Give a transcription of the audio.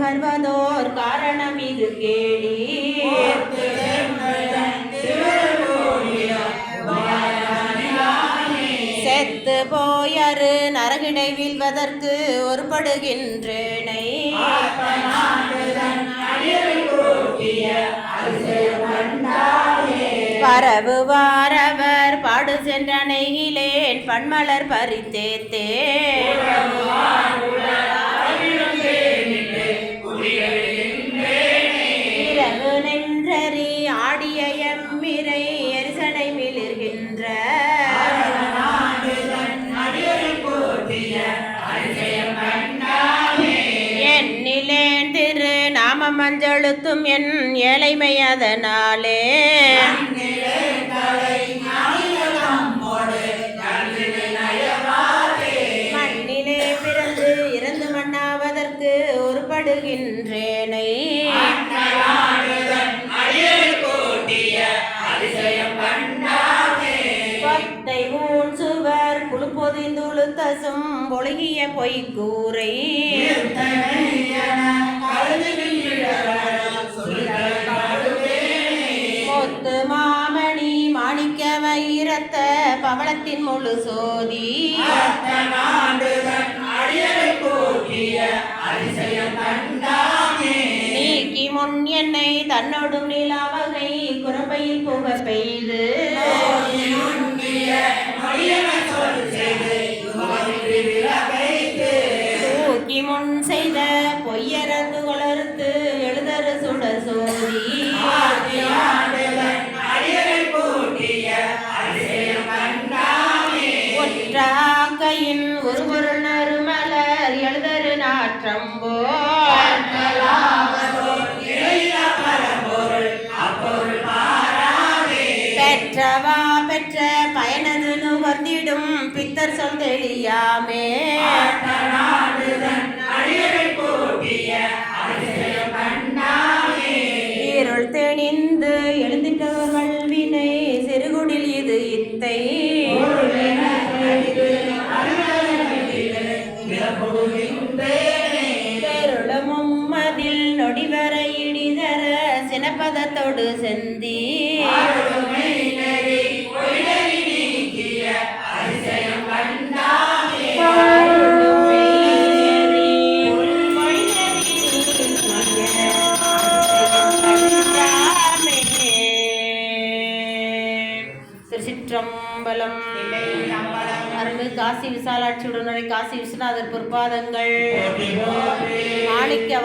பகர்வதோர் காரணம் இது கேளி. செத்து போயரு நரகிடை வீழ்வதற்கு ஒருபடுகின்றேனை பரவு வாரவர் பாடு சென்றனையிலேன் பன்மலர் பறித்தேத்தே இரவு நின்றறி ஆடிய எம்மிரை எரிசடை மிளிர்கின்ற என்னிலேன் திரு நாம மஞ்சளுத்தும் என் ஏழைமை அதனாலே மண்ணிலே பிறந்து இறந்து மண்ணாவதற்கு ஒருபடுகின்றேனை கொத்தை ஊன் சுவர் குழுப்பொதிந்துழுத்தசும் பொழுகிய பொய்க்கூரை முத்து மாமணி மாணிக்க வைரத்த பவளத்தின் முழு சோதி நீக்கி முன் என்னை தன்னோடும் நிலாவகை குரம்பையில் புக பெய்து தூக்கி முன் செய்த பொய்யரந்து கொளர்த்து எழுதரு சுடர் சோதி ஒற்றாக்கையின் ஒரு பொருள் நறுமலர் எழுதரு நாற்றம்போ பெற்றவா பெற்ற பயனது நுகர்ந்திடும் பித்தர் சொல் தெளியாமே இருள் தெளிந்து எழுந்திட்டவர் வல்வினை சிறுகுடில் இது இத்தை பெருளமும் மதில் நொடிவர இடிதர சினப்பதத்தோடு செந்தி திருச்சிற்றம்பலம். அருள்மிகு காசி விசாலாட்சி உடனுரை காசி விஸ்வநாதர் பொற்பாதங்கள் மாணிக்க